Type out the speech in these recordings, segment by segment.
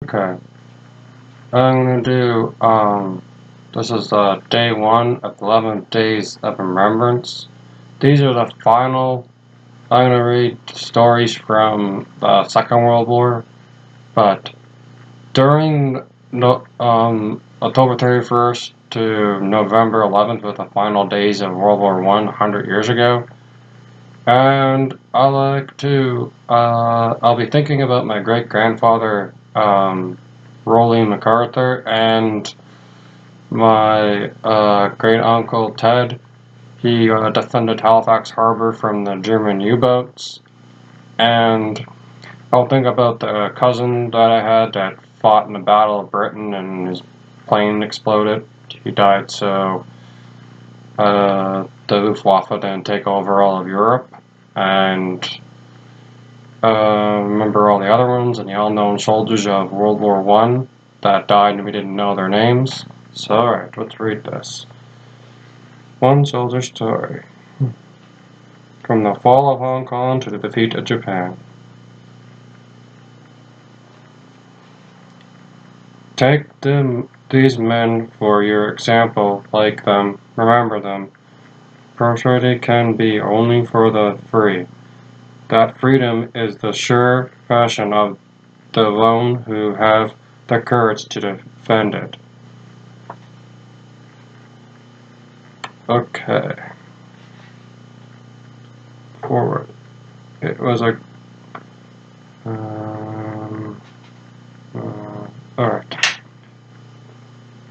Okay. I'm gonna do, this is day 1 of 11 Days of Remembrance. These are the final, I'm gonna read stories from the Second World War, but during October 31st to November 11th were the final days of World War I, 100 years ago. And I'll be thinking about my great-grandfather, Rolly MacArthur, and my great-uncle Ted. He defended Halifax Harbor from the German U-boats. And I'll think about the cousin that I had that fought in the Battle of Britain and his plane exploded. He died, so the Luftwaffe didn't take over all of Europe. And remember all the other ones and the all-known soldiers of World War I that died and we didn't know their names. So, alright, let's read this. One soldier story. From the fall of Hong Kong to the defeat of Japan. Take these men for your example, like them, remember them. Prosperity can be only for the free. That freedom is the sure fashion of the lone who have the courage to defend it. Okay. Forward. It was a... Alright.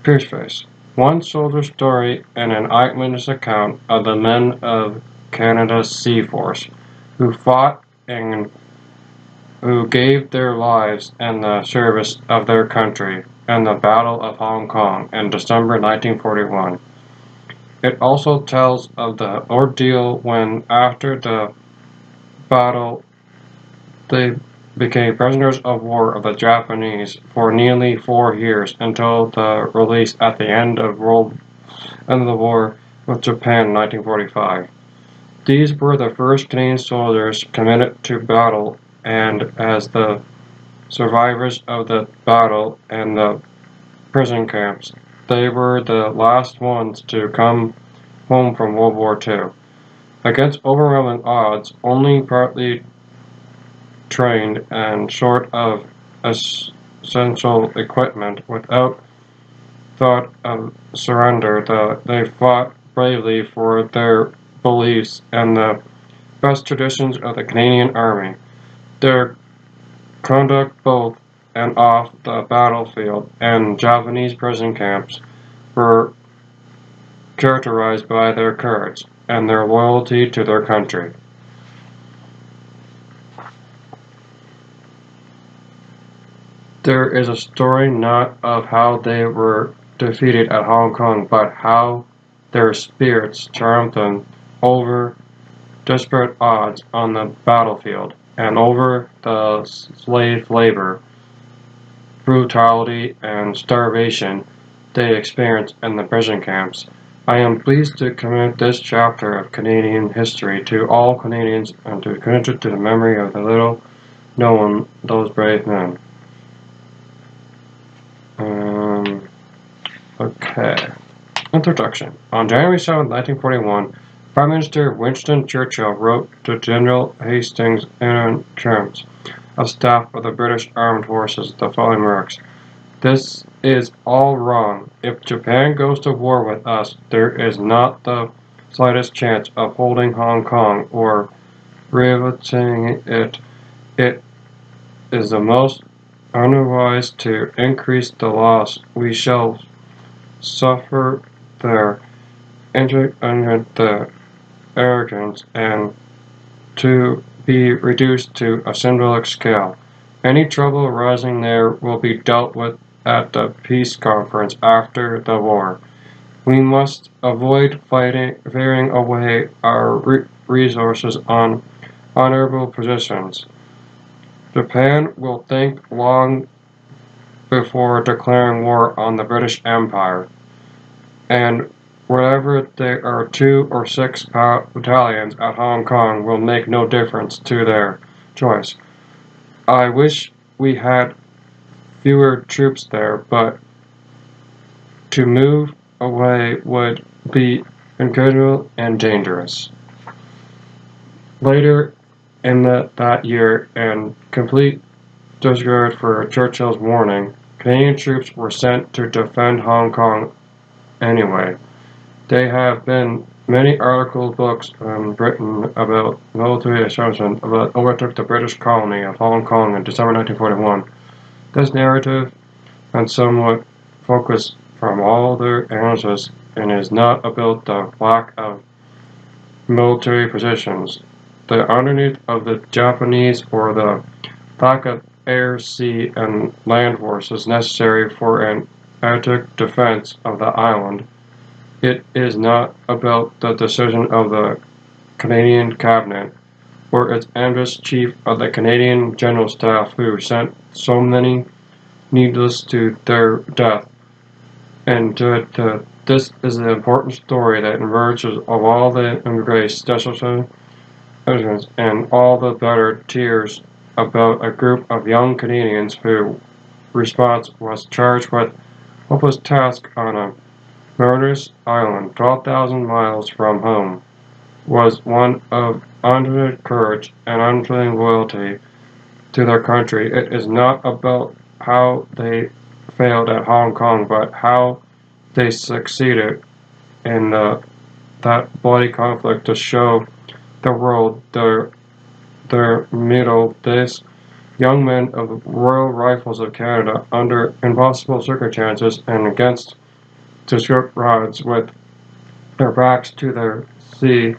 Pierce face. One soldier's story and an eyewitness account of the men of Canada's Sea Force who fought and who gave their lives in the service of their country in the Battle of Hong Kong in December 1941. It also tells of the ordeal when, after the battle, they became prisoners of war of the Japanese for nearly 4 years until the release at the end of the war with Japan in 1945. These were the first Canadian soldiers committed to battle, and as the survivors of the battle and the prison camps, they were the last ones to come home from World War II. Against overwhelming odds, only partly trained and short of essential equipment, without thought of surrender, they fought bravely for their beliefs and the best traditions of the Canadian Army. Their conduct both and off the battlefield and Japanese prison camps were characterized by their courage and their loyalty to their country. There is a story not of how they were defeated at Hong Kong, but how their spirits triumphed over desperate odds on the battlefield and over the slave labor, brutality, and starvation they experienced in the prison camps. I am pleased to commit this chapter of Canadian history to all Canadians and to commit it to the memory of the little known those brave men. Okay. Introduction. On January 7, 1941, Prime Minister Winston Churchill wrote to General Hastings in terms of staff of the British Armed Forces the following remarks. This is all wrong. If Japan goes to war with us, there is not the slightest chance of holding Hong Kong or revisiting it. It is the most unwise to increase the loss we shall suffer there, under the arrogance, and to be reduced to a symbolic scale. Any trouble arising there will be dealt with at the peace conference after the war. We must avoid veering away our resources on honorable positions. Japan will think long before declaring war on the British Empire, and whether there are 2 or 6 battalions at Hong Kong will make no difference to their choice. I wish we had fewer troops there, but to move away would be incredible and dangerous. Later in that year, in complete disregard for Churchill's warning, Canadian troops were sent to defend Hong Kong anyway. There have been many articles, books, written about military establishment that overtook the British colony of Hong Kong in December 1941. This narrative and somewhat focused from all their analysis and is not about the lack of military positions. The underneath of the Japanese or the lack of air, sea, and land forces necessary for an adequate defense of the island. It is not about the decision of the Canadian cabinet or its ambitious chief of the Canadian General Staff who sent so many needless to their death. And this is the important story that emerges of all the embrace desolation and all the better tears about a group of young Canadians whose response was charged with hopeless task on a murderous island 12,000 miles from home, was one of unlimited courage and unfailing loyalty to their country. It is not about how they failed at Hong Kong, but how they succeeded in that bloody conflict to show the world their mettle. These young men of the Royal Rifles of Canada, under impossible circumstances and against desperate odds, with their backs to their sea,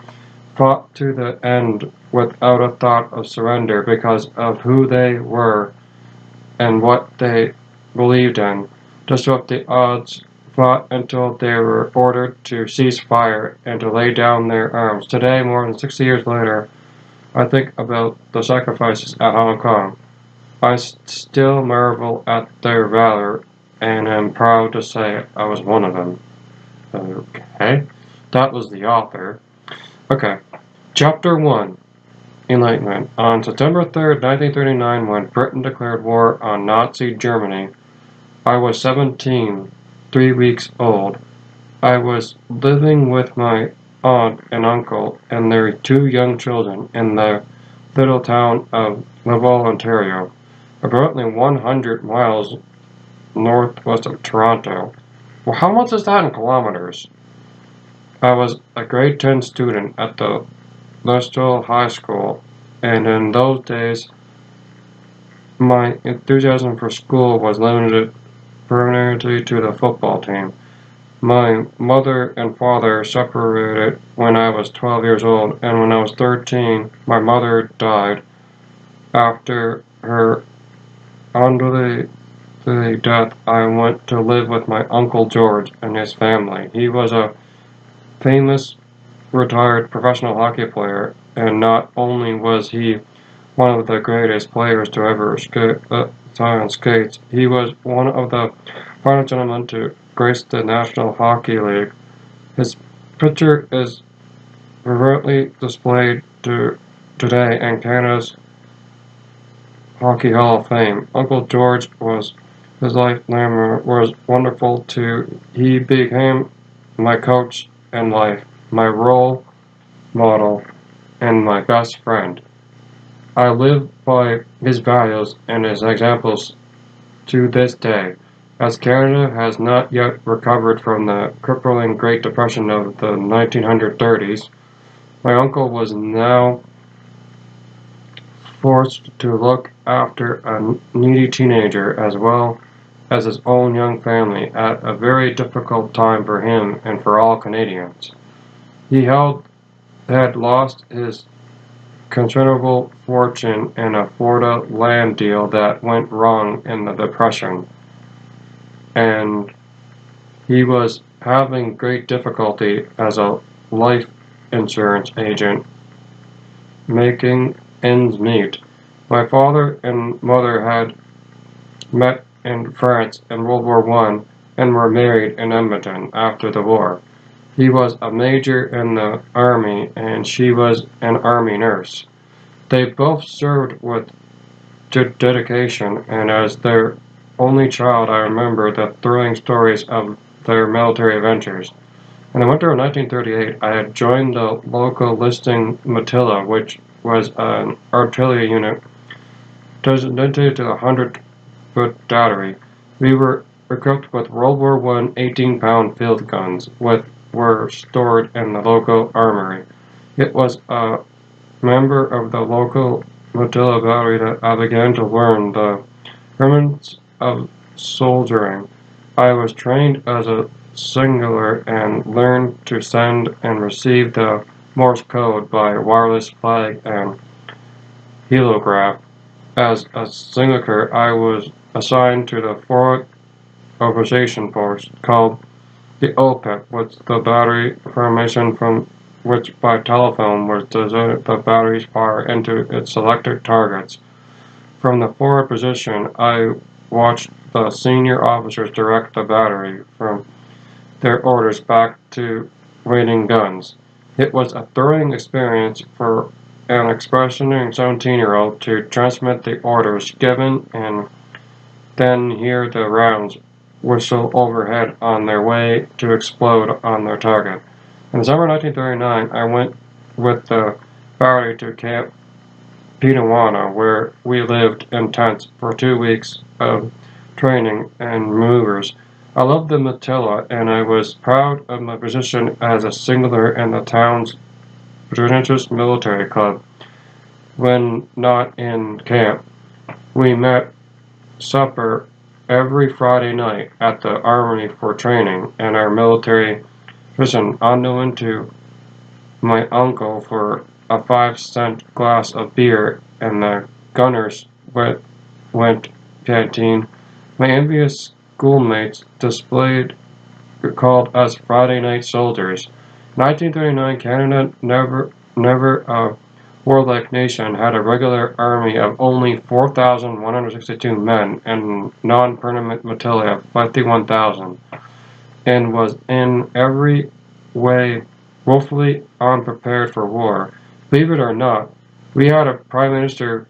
fought to the end without a thought of surrender because of who they were and what they believed in. Disrupt the odds, fought until they were ordered to cease fire and to lay down their arms. Today, more than 60 years later, I think about the sacrifices at Hong Kong. I still marvel at their valor and am proud to say I was one of them. Okay, that was the author. Okay, Chapter 1, Enlightenment. On September 3rd, 1939, when Britain declared war on Nazi Germany, I was 17, 3 weeks old. I was living with my aunt and uncle and their 2 young children in the little town of Laval, Ontario, approximately 100 miles northwest of Toronto. Well, how much is that in kilometers? I was a grade 10 student at the Listowel High School, and in those days, my enthusiasm for school was limited primarily to the football team. My mother and father separated when I was 12 years old, and when I was 13, my mother died. After her untimely death, I went to live with my Uncle George and his family. He was a famous retired professional hockey player, and not only was he one of the greatest players to ever tie on skates, he was one of the final gentlemen to grace the National Hockey League. His picture is reverently displayed today in Canada's Hockey Hall of Fame. Uncle George his life was wonderful too. He became my coach in life, my role model, and my best friend. I live by his values and his examples to this day. As Canada has not yet recovered from the crippling Great Depression of the 1930s, my uncle was now forced to look after a needy teenager as well as his own young family at a very difficult time for him and for all Canadians. He had lost his considerable fortune in a Florida land deal that went wrong in the Depression, and he was having great difficulty as a life insurance agent making ends meet. My father and mother had met in France in World War I and were married in Edmonton after the war. He was a major in the Army and she was an Army nurse. They both served with dedication, and as their only child, I remember the thrilling stories of their military adventures. In the winter of 1938, I had joined the local listing Matilla, which was an artillery unit designated to the 100-foot battery. We were equipped with World War I 18-pound field guns, which were stored in the local armory. It was a member of the local Matilla battery that I began to learn the rudiments of soldiering. I was trained as a signaler and learned to send and receive the Morse code by wireless flag and helograph. As a signaler, I was assigned to the forward observation post called the OPIP, which the battery formation from which by telephone was designed the battery's fire into its selected targets. From the forward position, I watched the senior officers direct the battery from their orders back to waiting guns. It was a thrilling experience for an expressioning 17-year-old to transmit the orders given and then hear the rounds whistle overhead on their way to explode on their target. In December 1939, I went with the battery to Camp Pinawana, where we lived in tents for 2 weeks of training and maneuvers. I loved the Matilla, and I was proud of my position as a signaler in the town's prestigious military club. When not in camp, we met supper every Friday night at the armory for training, and our military prison unknown to my uncle for a 5-cent glass of beer in the gunner's went canteen. My envious schoolmates called us Friday night soldiers. In 1939, Canada, never a warlike nation, had a regular army of only 4,162 men and non-permanent militia of 51,000, and was in every way woefully unprepared for war. Believe it or not, we had a prime minister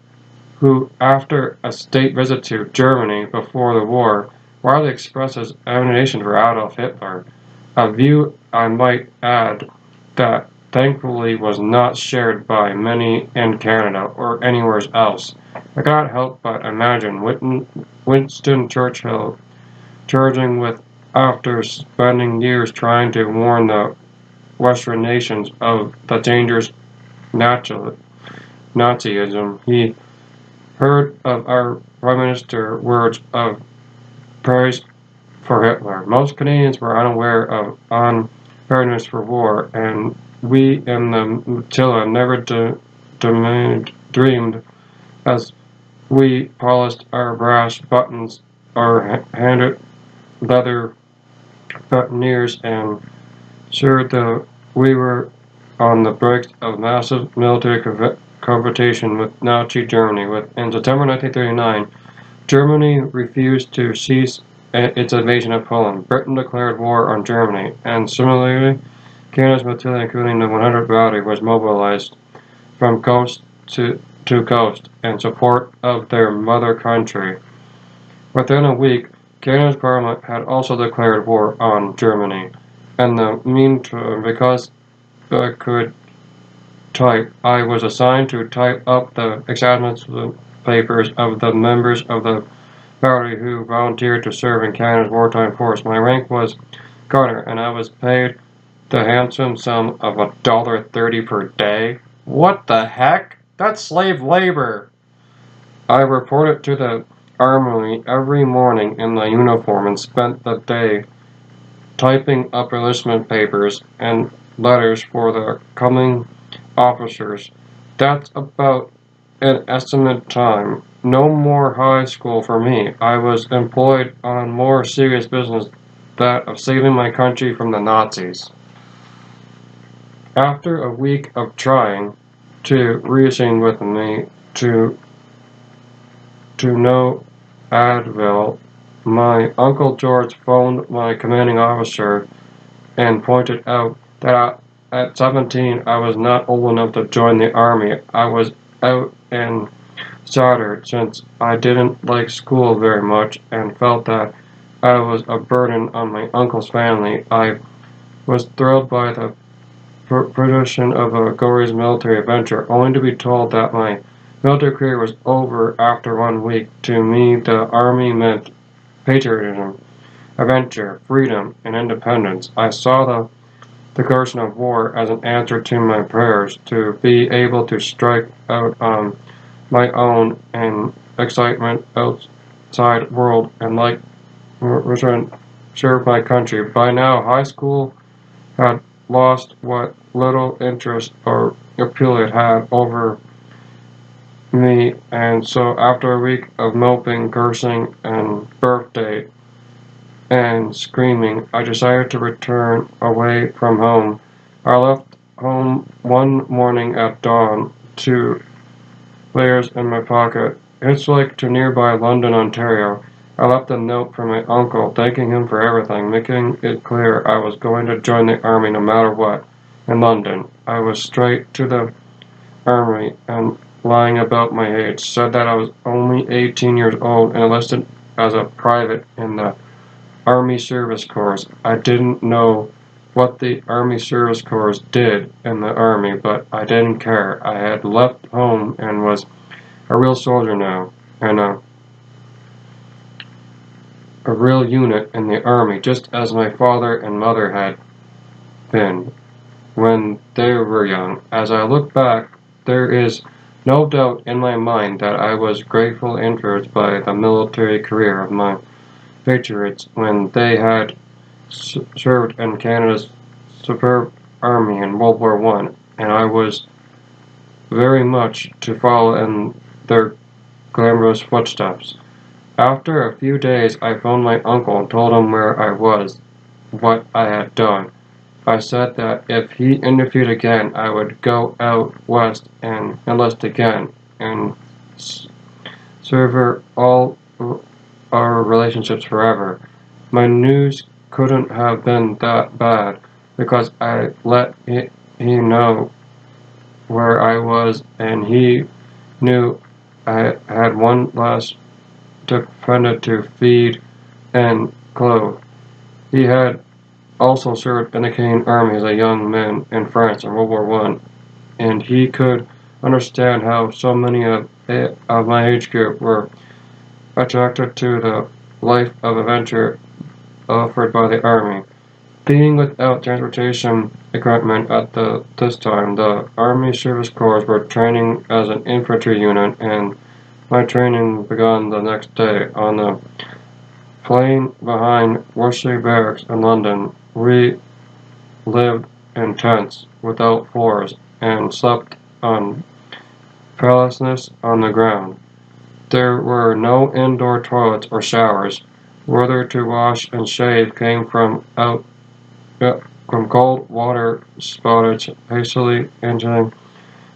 who, after a state visit to Germany before the war, widely expressed his admiration for Adolf Hitler, a view, I might add, that thankfully was not shared by many in Canada or anywhere else. I cannot help but imagine Winston Churchill charging with after spending years trying to warn the Western nations of the dangers Nazism. He heard of our Prime Minister's words of praise for Hitler. Most Canadians were unaware of unpreparedness for war, and we in the Matilla never dreamed as we polished our brass buttons, our handed leather buttonniers, and sure that we were on the brink of massive military confrontation with Nazi Germany. In September 1939, Germany refused to cease its invasion of Poland. Britain declared war on Germany, and similarly, Canada's militia, including the 100th Battery, was mobilized from coast to coast in support of their mother country. Within a week, Canada's Parliament had also declared war on Germany. In the meantime, because I could type, I was assigned to type up the acknowledgement papers of the members of the battery who volunteered to serve in Canada's wartime force. My rank was gunner, and I was paid the handsome sum of $1.30 per day. What the heck? That's slave labor! I reported to the armory every morning in my uniform and spent the day typing up enlistment papers and letters for the coming officers. That's about an estimate time. No more high school for me. I was employed on more serious business, that of saving my country from the Nazis. After a week of trying to reason with me to no Advil, my Uncle George phoned my commanding officer and pointed out that at 17 I was not old enough to join the army. I was out in shattered since I didn't like school very much and felt that I was a burden on my uncle's family. I was thrilled by the production of a glorious military adventure, only to be told that my military career was over after 1 week. To me, the army meant patriotism, adventure, freedom, and independence. I saw the declaration of war as an answer to my prayers to be able to strike out on my own and excitement outside world and like return serve my country. By now, high school had lost what little interest or appeal it had over me, and so after a week of moping, cursing, and birthday and screaming, I decided to return away from home. I left home one morning at dawn, 2 layers in my pocket. It's like to nearby London, Ontario. I left a note for my uncle, thanking him for everything, making it clear I was going to join the army no matter what. In London, I was straight to the army and lying about my age, said that I was only 18 years old and enlisted as a private in the Army Service Corps. I didn't know what the Army Service Corps did in the Army, but I didn't care. I had left home and was a real soldier now, and a real unit in the Army, just as my father and mother had been when they were young. As I look back, there is no doubt in my mind that I was gratefully influenced by the military career of my patriots when they had served in Canada's superb army in World War I, and I was very much to follow in their glamorous footsteps. After a few days, I phoned my uncle and told him where I was, what I had done. I said that if he interviewed again, I would go out west and enlist again and sever all our relationships forever. My news couldn't have been that bad because I let he know where I was and he knew I had one last dependent to feed and clothe. He had also served in the Canadian Army as a young man in France in World War I, and he could understand how so many of my age group were attracted to the life of adventure offered by the Army. Being without transportation equipment at this time, the Army Service Corps were training as an infantry unit, and my training began the next day. On the plain behind Worcester Barracks in London, we lived in tents without floors and slept on pallets on the ground. There were no indoor toilets or showers. Water to wash and shave came from cold water spouted hastily into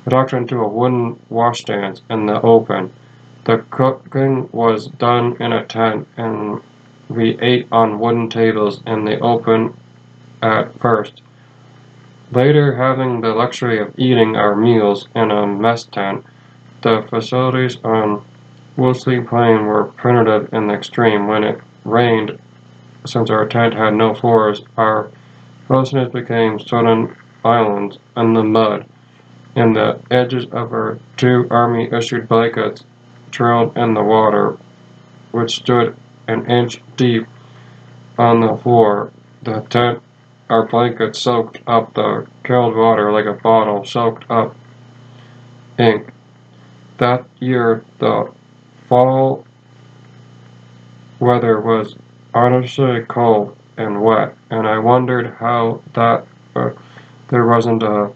the doctor into a wooden washstand in the open. The cooking was done in a tent, and we ate on wooden tables in the open at first. Later, having the luxury of eating our meals in a mess tent, the facilities on Wolseley Plain were primitive in the extreme. When it rained, since our tent had no floors, our closeness became sudden islands in the mud, and the edges of our 2 Army-issued blankets trailed in the water, which stood an inch deep on the floor. The tent, our blankets soaked up the cold water like a bottle soaked up ink. That year, the fall weather was honestly cold and wet, and I wondered how that there wasn't a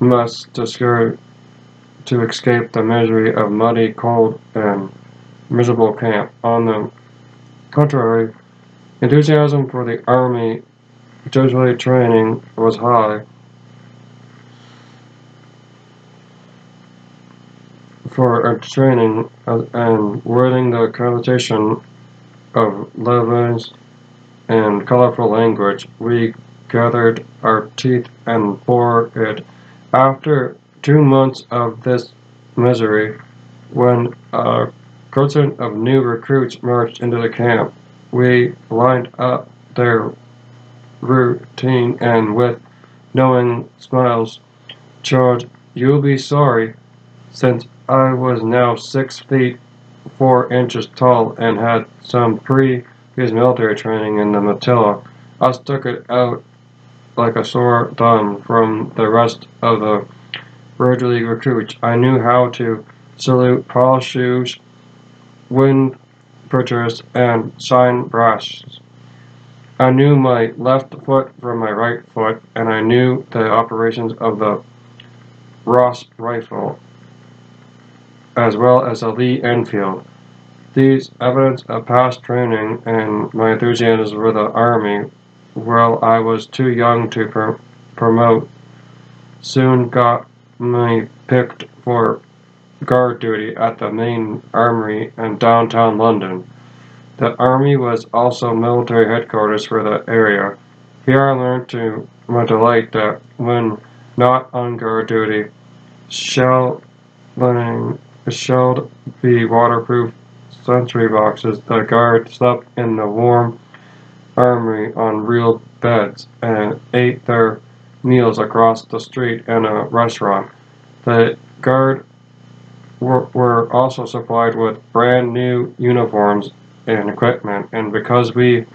mess to escape the misery of muddy, cold, and miserable camp. On the contrary, enthusiasm for the Army, particularly training, was high. For training and wording the connotation of leavenings and colorful language, we gathered our teeth and bore it. After 2 months of this misery, When a curtain of new recruits marched into the camp, we lined up their routine and with knowing smiles chortled, "You'll be sorry." Since I was now 6 feet 4 inches tall and had some previous military training in the Matilla, I stuck it out like a sore thumb from the rest of the Rotary recruits. I knew how to salute, polish shoes, wind bridges, and sign brass. I knew my left foot from my right foot, and I knew the operations of the Ross rifle, as well as the Lee Enfield. These evidence of past training and my enthusiasm for the Army, while I was too young to promote, soon got me picked for guard duty at the main armory in downtown London. The army was also military headquarters for the area. Here I learned to my delight that when not on guard duty, shelled be waterproof sentry boxes. The guard slept in the warm armory on real beds and ate their meals across the street in a restaurant. The guard were also supplied with brand new uniforms and equipment, and because we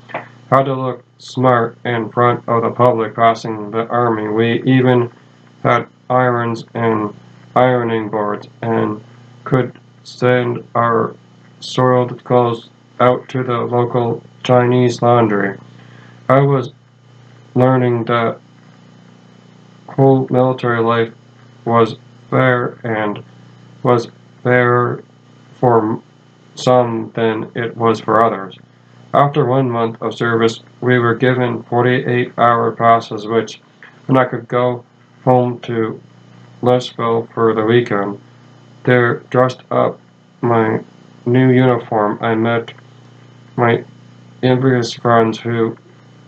had to look smart in front of the public passing the army, we even had irons and ironing boards and could send our soiled clothes out to the local Chinese laundry. I was learning that whole military life was fair and was fairer for some than it was for others. After 1 month of service, we were given 48-hour passes, which, when I could go home to Louisville for the weekend, there dressed up my new uniform, I met my envious friends who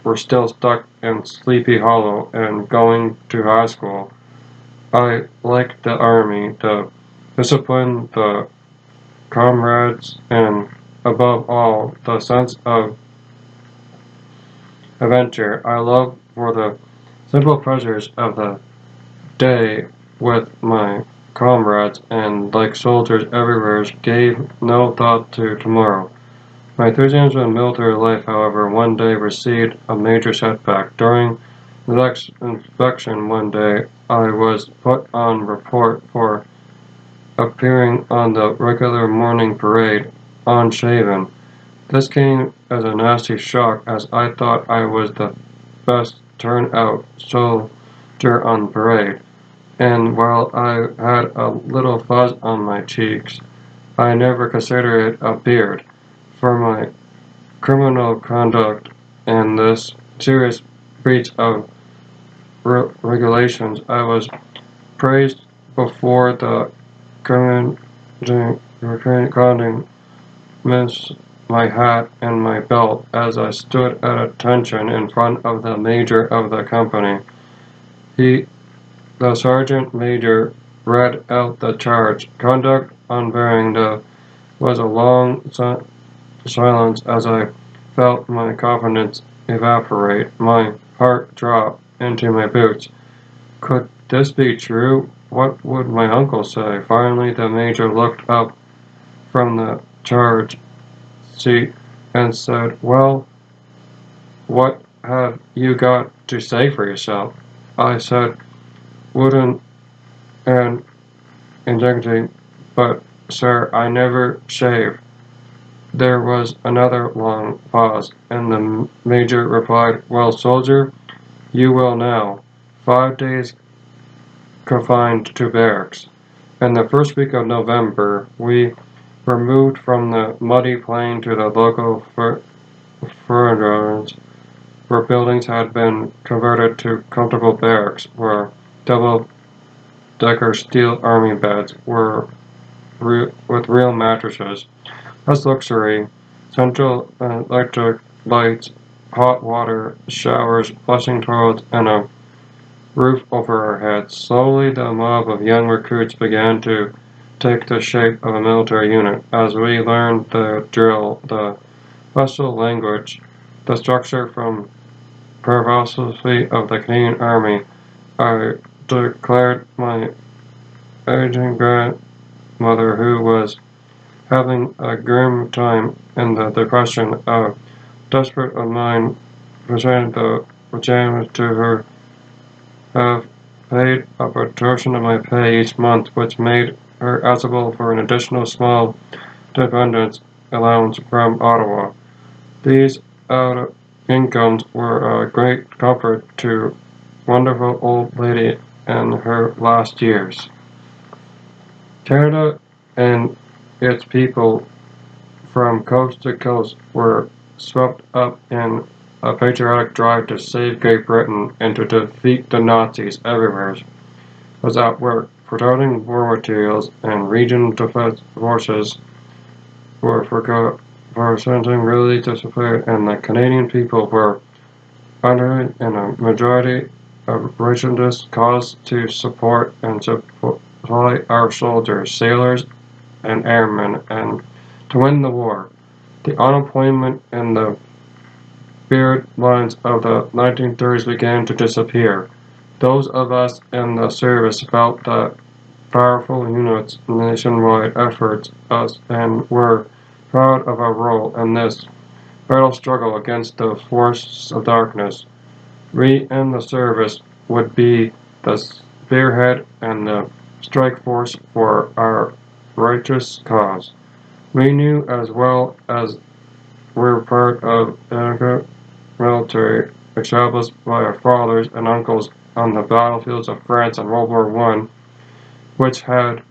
were still stuck in Sleepy Hollow and going to high school. I liked the Army, the discipline, the comrades, and above all, the sense of adventure I love for the simple pleasures of the day with my comrades and like soldiers everywhere gave no thought to tomorrow. My enthusiasm in military life, however, one day received a major setback. During the next inspection one day, I was put on report for appearing on the regular morning parade unshaven. This came as a nasty shock, as I thought I was the best turnout soldier on parade, and while I had a little fuzz on my cheeks, I never considered it a beard. For my criminal conduct and this serious breach of regulations, I was praised before the commanding miss my hat and my belt as I stood at attention in front of the major of the company. The sergeant major read out the charge. Conduct unbearing. There was a long silence as I felt my confidence evaporate. My heart dropped into my boots. Could this be true? What would my uncle say? Finally, the major looked up from the charge seat and said, "Well, what have you got to say for yourself?" I said, "Wouldn't and injecting, but sir, I never shave." There was another long pause, and the major replied, "Well, soldier, you will now. 5 days confined to barracks." In the first week of November, we were moved from the muddy plain to the local furnace, where buildings had been converted to comfortable barracks, where double-decker steel army beds were with real mattresses, less luxury, central electric lights, hot water showers, flushing toilets, and a roof over our heads. Slowly the mob of young recruits began to take the shape of a military unit. As we learned the drill, the vessel language, the structure from philosophy of the Canadian Army, I declared my aging grandmother, who was having a grim time in the Depression, a desperate of mine, presented the pajamas to her, have paid a portion of my pay each month, which made her eligible for an additional small dependence allowance from Ottawa. These incomes were a great comfort to wonderful old lady in her last years. Canada and its people from coast to coast were swept up in a patriotic drive to save Great Britain and to defeat the Nazis everywhere. Was at work providing war materials, and regional defense forces were presenting really disappeared, and the Canadian people were under in a majority of regionalist cause to support and supply our soldiers, sailors, and airmen, and to win the war. The unemployment and the beard lines of the 1930s began to disappear. Those of us in the service felt that powerful units nationwide efforts us and were proud of our role in this vital struggle against the forces of darkness. We in the service would be the spearhead and the strike force for our righteous cause. We knew as well as we're part of the military established by our fathers and uncles on the battlefields of France in World War I, which had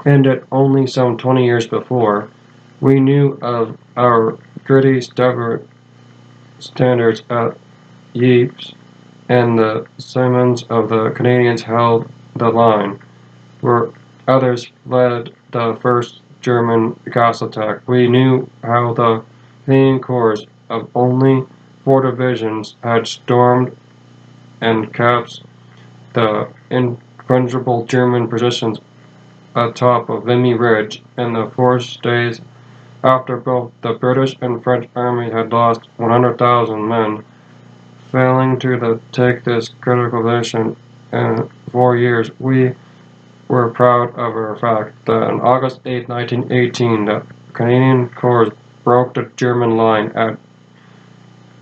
ended only some 20 years before. We knew of our gritty standards at Ypres, and the Siemens of the Canadians held the line, where others led the first German gas attack. We knew how the Canadian Corps of only 4 divisions had stormed and captured the invincible German positions atop of Vimy Ridge in the 4 days after both the British and French army had lost 100,000 men. Failing to take this critical position in 4 years, we were proud of our fact that on August 8, 1918, the Canadian Corps broke the German line at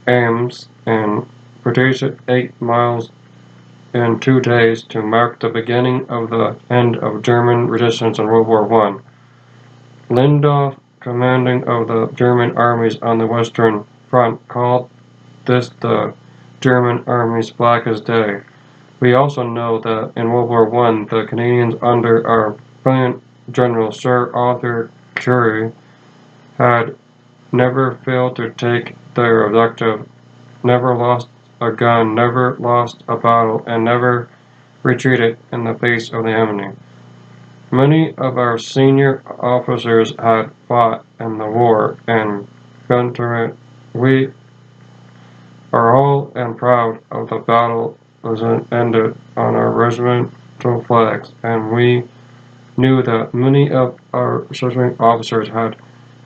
Amiens and produced 8 miles in 2 days to mark the beginning of the end of German resistance in World War I. Lindorf, commanding of the German armies on the Western Front, called this the German army's blackest day. We also know that in World War I, the Canadians under our brilliant General Sir Arthur Currie had never failed to take their objective, never lost a gun, never lost a battle, and never retreated in the face of the enemy. Many of our senior officers had fought in the war and been through it. We are all and proud of the battle was ended on our regimental flags, and we knew that many of our serving officers had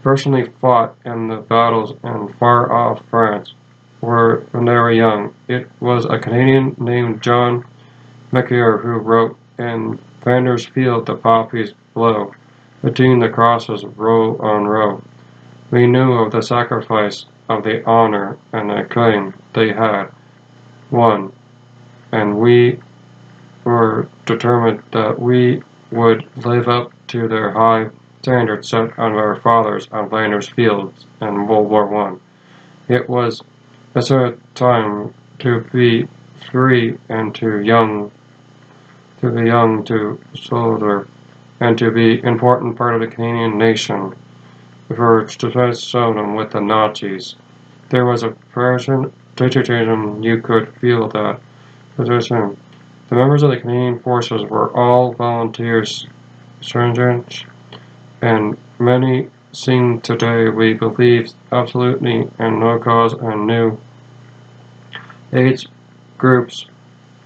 personally fought in the battles in far-off France when they were young. It was a Canadian named John McCure who wrote, "In Flanders Field the poppies blow, between the crosses row on row." We knew of the sacrifice, of the honor, and the claim they had won, and we were determined that we would live up to their high standards set on our fathers on Flanders Fields in World War I. It was a time to be free and to be young to soldier, and to be important part of the Canadian nation. For them with the Nazis, there was a patriotism you could feel that position. The members of the Canadian forces were all volunteers, sergeants, and many seen today we believe absolutely and no cause and new age groups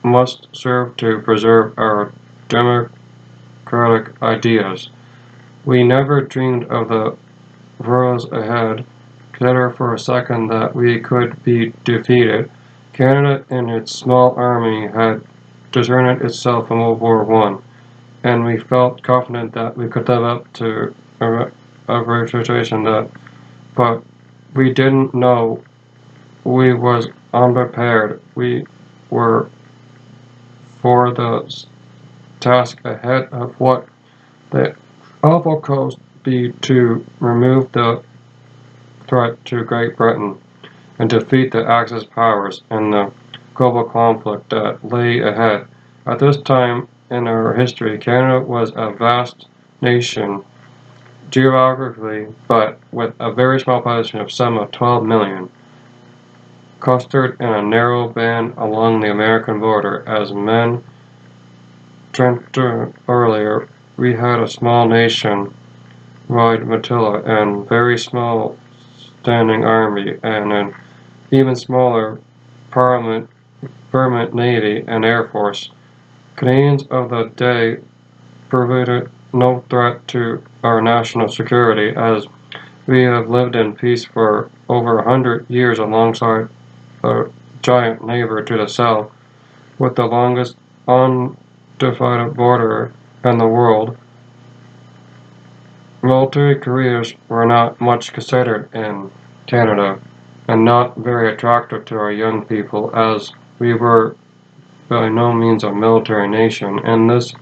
must serve to preserve our democratic ideas. We never dreamed of the rows ahead. Consider for a second that we could be defeated. Canada and its small army had discerned itself in World War I, and we felt confident that we could live up to a reputation but we didn't know we was unprepared. We were for the task ahead of what the awful cost be to remove the threat to Great Britain and defeat the Axis powers in the global conflict that lay ahead. At this time in our history, Canada was a vast nation geographically, but with a very small population of some of 12 million, clustered in a narrow band along the American border. As men mentioned earlier, we had a small nation-wide flotilla and very small standing army, and an even smaller permanent navy and air force. Canadians of the day provided no threat to our national security, as we have lived in peace for over 100 years alongside a giant neighbor to the south, with the longest undivided border in the world. Military careers were not much considered in Canada, and not very attractive to our young people, as we were by no means a military nation. In this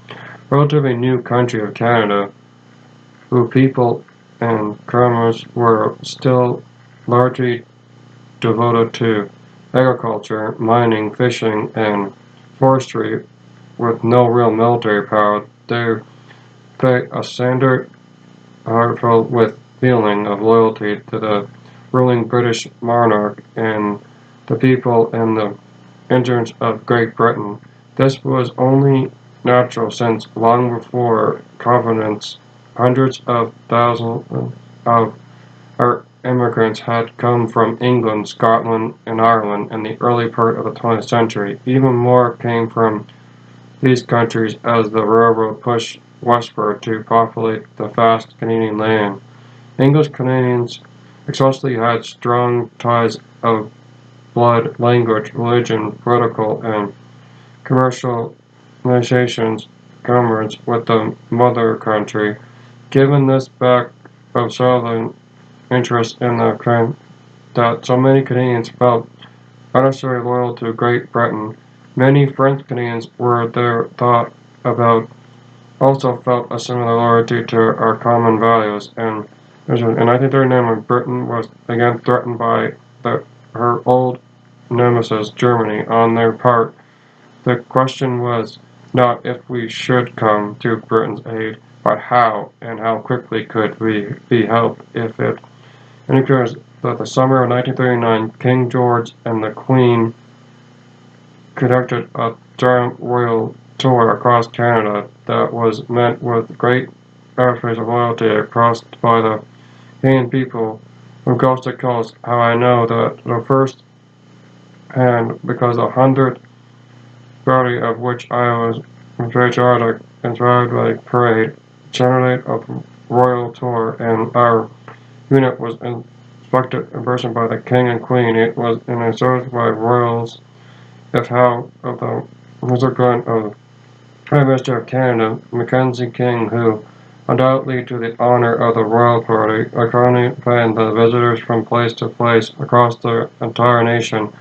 relatively new country of Canada, whose people and commerce were still largely devoted to agriculture, mining, fishing, and forestry, with no real military power, they pay a standard heartfelt with feeling of loyalty to the ruling British monarch and the people and the interests of Great Britain. This was only natural, since long before confidence, hundreds of thousands of our immigrants had come from England, Scotland, and Ireland in the early part of the 20th century. Even more came from these countries as the railroad pushed westward to populate the vast Canadian land. English Canadians especially had strong ties of blood, language, religion, political, and commercial negotiations, commerce with the mother country. Given this back of southern interest in the crime that so many Canadians felt unnecessarily loyal to Great Britain, many French Canadians were their thought about also felt a similar loyalty to our common values. And in 1939, when Britain was again threatened by her old nemesis, Germany, on their part, the question was not if we should come to Britain's aid, but how, and how quickly could we be helped if it. And it occurs that the summer of 1939, King George and the Queen conducted a giant royal tour across Canada that was met with great outbursts of loyalty expressed by the Canadian people from coast to coast. How I know that the first hand, because 100 party of which I was patriotic and tried like parade, generally a royal tour, and our unit was inspected in person by the King and Queen. It was in a service by royals, if how of the Mr. of Prime Minister of Canada, Mackenzie King, who, undoubtedly to the honor of the royal party, accompanied the visitors from place to place across the entire nation.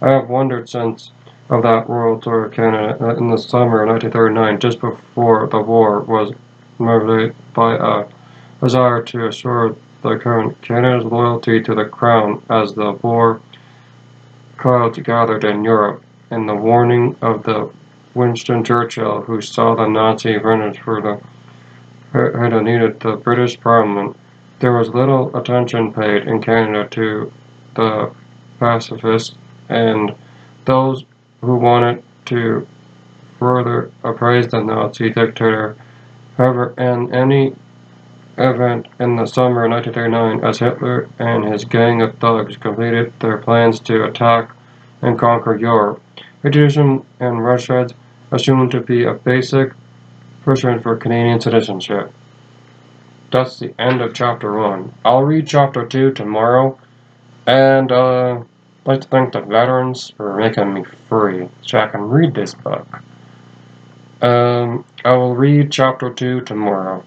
I have wondered since of that royal tour of Canada in the summer of 1939, just before the war, was motivated by a desire to assure the current Canada's loyalty to the crown as the war clouds gathered in Europe, and the warning of the Winston Churchill, who saw the Nazi vengeance for the had needed the British Parliament. There was little attention paid in Canada to the pacifists and those who wanted to further appraise the Nazi dictator. However, in any event, in the summer of 1939, as Hitler and his gang of thugs completed their plans to attack and conquer Europe, patriotism in Russia assumed to be a basic pursuant for Canadian citizenship. That's the end of Chapter 1. I'll read Chapter 2 tomorrow, and I'd like to thank the veterans for making me free so I can read this book. I will read Chapter 2 tomorrow.